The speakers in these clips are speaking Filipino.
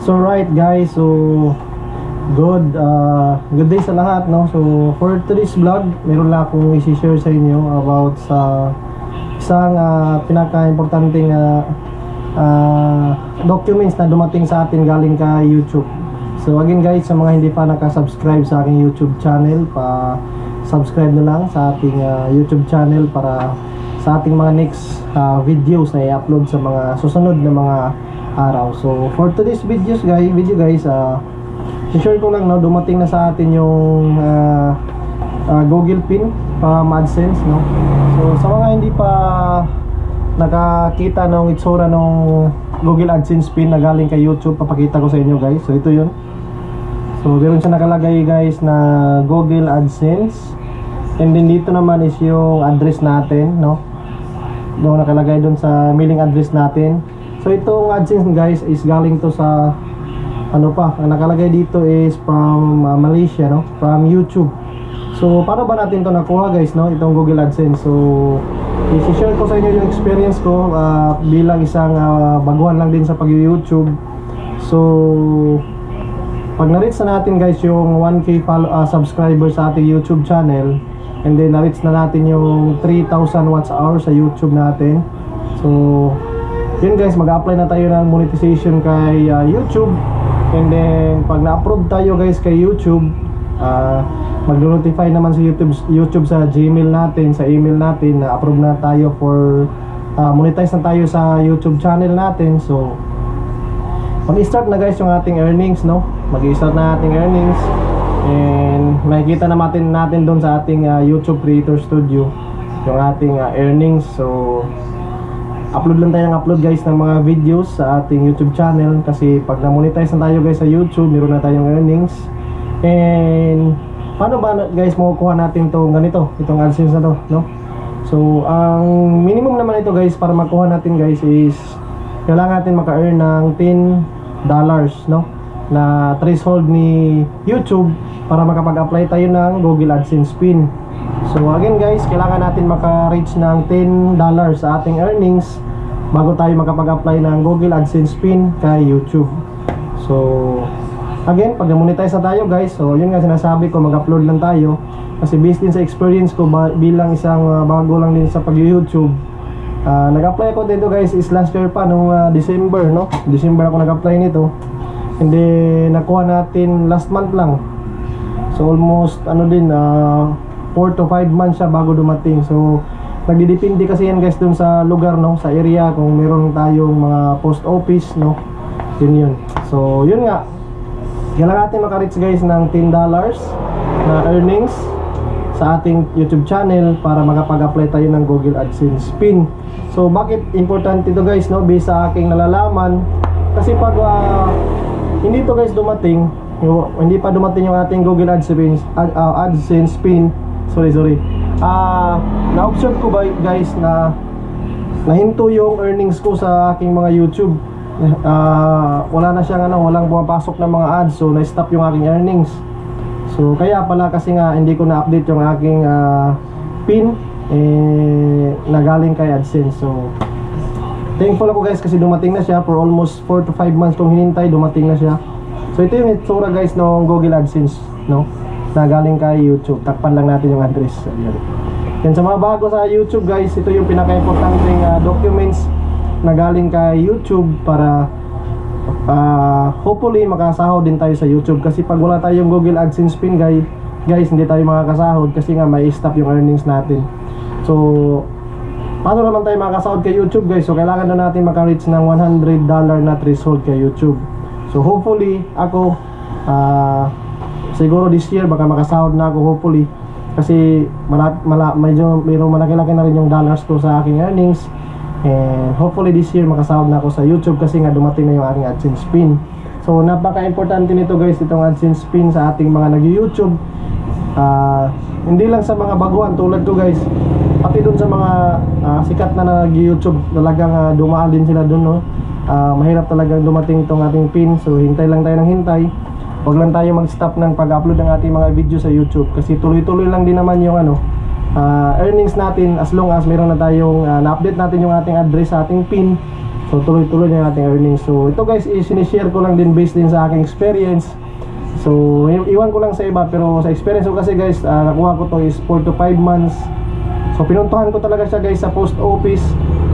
So right guys, so good day sa lahat, no. So for today's vlog, meron lang akong i-share sa inyo about sa isang pinaka-importanting documents na dumating sa atin galing kay YouTube. So again guys, sa mga hindi pa nakasubscribe sa aking YouTube channel, subscribe na lang sa ating YouTube channel para sa ating mga next videos na i-upload sa mga susunod na mga araw. So for today's video guys, i-share ko lang, no, dumating na sa atin yung Google Pin para AdSense, no. So sa mga hindi pa nakakita ng itsura ng Google AdSense Pin na galing kay YouTube, papakita ko sa inyo guys. So ito yun. So meron siya nakalagay guys na Google AdSense, and then dito naman is yung address natin, no. Doon nakalagay doon sa mailing address natin. So itong AdSense guys is galing to sa ang nakalagay dito is from Malaysia, no, from YouTube. So paano ba natin to nakuha guys, no, itong Google AdSense? So i-share ko sa inyo yung experience ko bilang isang baguhan lang din sa pag-YouTube. So pag na-reach na natin guys yung 1K subscribers sa ating YouTube channel, and then na-reach na natin yung 3,000 watch hours sa YouTube natin. So yun guys, mag-apply na tayo ng monetization kay YouTube. And then pag na-approve tayo guys kay YouTube, mag-notify naman sa YouTube sa Gmail natin, sa email natin na approve na tayo for monetize na tayo sa YouTube channel natin. So mag-start na guys yung ating earnings, no. Mag-start na ating earnings, and makikita natin doon sa ating YouTube Creator Studio yung ating earnings. So upload lang tayo ng upload guys ng mga videos sa ating YouTube channel, kasi pag na-monetize na tayo guys sa YouTube, meron na tayong earnings. And paano ba guys makukuha natin itong AdSense na to, no? So ang minimum naman ito guys para makuha natin guys is kailangan natin maka-earn ng $10, no, na threshold ni YouTube para makapag-apply tayo ng Google AdSense Pin. So again guys, kailangan natin maka-reach ng $10 sa ating earnings bago tayo makapag-apply ng Google AdSense Pin kay YouTube. So again, pag na-monetize na tayo guys, so yun nga sinasabi ko, mag-upload lang tayo. Kasi based din sa experience ko bilang isang bago lang din sa pag-YouTube, nag-apply ako dito guys is last year pa, nung December, no? December ako nag-apply nito. And then nakuha natin last month lang. So almost 4 to 5 months siya bago dumating. So nagdidepende kasi yan guys dun sa lugar, no, sa area, kung meron tayong mga post office, no. Yun. So yun nga, kailangan natin maka-reach guys ng $10 na earnings sa ating YouTube channel para makapag-apply tayo ng Google AdSense Pin. So bakit importante ito guys, no, based sa aking nalalaman, kasi pag hindi to guys dumating, hindi pa dumating yung ating Google AdSense Pin, na-observe ko ba guys na nahinto yung earnings ko sa aking mga YouTube. Wala na siyang walang pumapasok na mga ads, so na-stop yung aking earnings. So kaya pala, kasi nga hindi ko na-update yung aking pin na galing kay AdSense. So thankful ako guys kasi dumating na siya. For almost 4 to 5 months kong hinintay, dumating na siya. So ito yung itsura guys ng Google AdSense, no, na galing kay YouTube. Takpan lang natin yung address. Yan, sa mga bago sa YouTube guys, ito yung pinaka-importanting documents na galing kay YouTube para hopefully makasahod din tayo sa YouTube. Kasi pag wala tayong Google AdSense Pin guys, hindi tayo makakasahod kasi nga may stop yung earnings natin. So paano naman tayo makakasahod kay YouTube guys? So kailangan na natin maka-reach ng $100 na threshold kay YouTube. So hopefully ako siguro this year baka makasahod na ako, hopefully, kasi medyo malaki-laki na rin yung dollars ko sa aking earnings. And hopefully this year makasahod na ako sa YouTube kasi nga dumating na yung aking AdSense Pin. So napaka-importante nito guys, itong AdSense Pin sa ating mga nag-YouTube. Hindi lang sa mga baguhan tulad ko guys, pati dun sa mga sikat na nag-YouTube, talagang dumaan din sila dun, no. Mahirap talagang dumating itong ating pin. So hintay lang tayo ng hintay. Huwag lang tayo mag-stop ng pag-upload ng ating mga video sa YouTube, kasi tuloy-tuloy lang din naman yung earnings natin as long as meron na tayong na-update natin yung ating address sa ating pin. So tuloy-tuloy na yung ating earnings. So ito guys, sinishare ko lang din based din sa aking experience. So iwan ko lang sa iba, pero sa experience ko kasi guys, nakuha ko to is 4 to 5 months. So pinuntahan ko talaga siya guys sa post office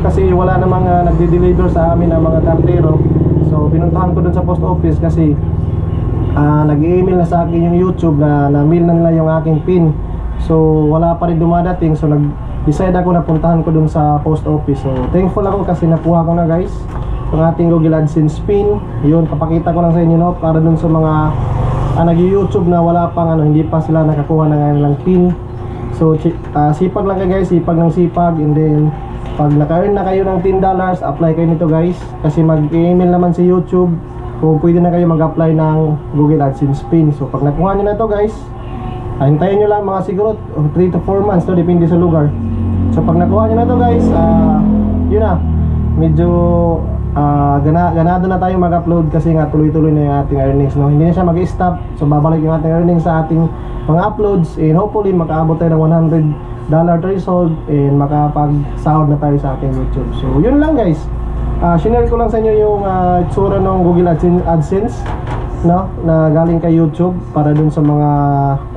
kasi wala namang nagde-deliver sa amin ng mga kartero. So pinuntahan ko dun sa post office kasi nag-email na sa akin yung YouTube na na-mail na nila yung aking PIN. So wala pa rin dumadating, so nag-decide ako na puntahan ko dun sa post office. So thankful ako kasi nakuha ko na guys yung ating Google AdSense PIN. Yun, papakita ko lang sa inyo, no, para dun sa mga nag-YouTube na wala pang hindi pa sila nakakuha ng kanilang PIN. So sipag lang kayo guys, sipag ng sipag. And then pag naka-earn na kayo ng $10, apply kayo nito guys, kasi mag-email naman si YouTube kung pwede na kayo mag-apply ng Google AdSense PIN. So pag nakuha nyo na ito guys, hintayin nyo lang mga siguro 3 to 4 months, no, depende sa lugar. So pag nakuha nyo na ito guys, yun na, medyo ganado na tayo mag-upload kasi nga tuloy-tuloy na yung ating earnings, no? Hindi na siya mag-stop. So babalik yung ating earnings sa ating mga uploads, and hopefully makaabot tayo ng $100 threshold and makapag-sahod na tayo sa ating YouTube. So yun lang guys, shinare ko lang sa inyo yung itsura ng Google AdSense, no, na galing kay YouTube, para dun sa mga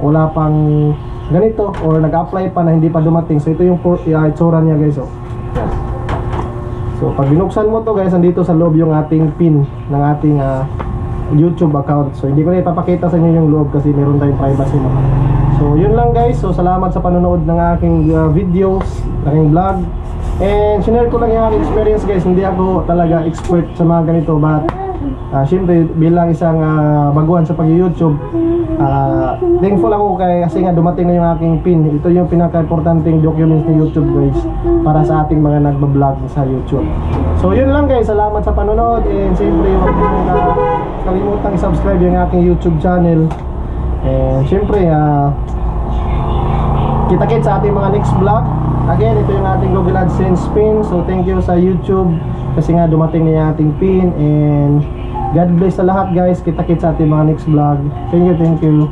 wala pang ganito or nag-apply pa na hindi pa dumating. So ito yung itsura niya guys. Yan. So pag binuksan mo to guys, andito sa loob yung ating PIN ng ating YouTube account. So hindi ko na ipapakita sa inyo yung loob kasi meron tayong privacy, no? So yun lang guys. So salamat sa panonood ng aking videos, aking vlog. And sinare ko lang yung aking experience guys. Hindi ako talaga expert sa mga ganito, but syempre bilang isang baguhan sa pag-YouTube, thankful ako kasi nga dumating na yung aking PIN. Ito yung pinaka-importanting documents ni YouTube guys, para sa ating mga nagbablog sa YouTube. So yun lang guys, salamat sa panonood. And syempre huwag nyo kalimutang i-subscribe yung aking YouTube channel. And syempre kita-kits sa ating mga next vlog. Again, ito yung ating Google AdSense PIN. So thank you sa YouTube kasi nga dumating na yung ating PIN. And God bless sa lahat guys. Kita-kits sa ating mga next vlog. Thank you.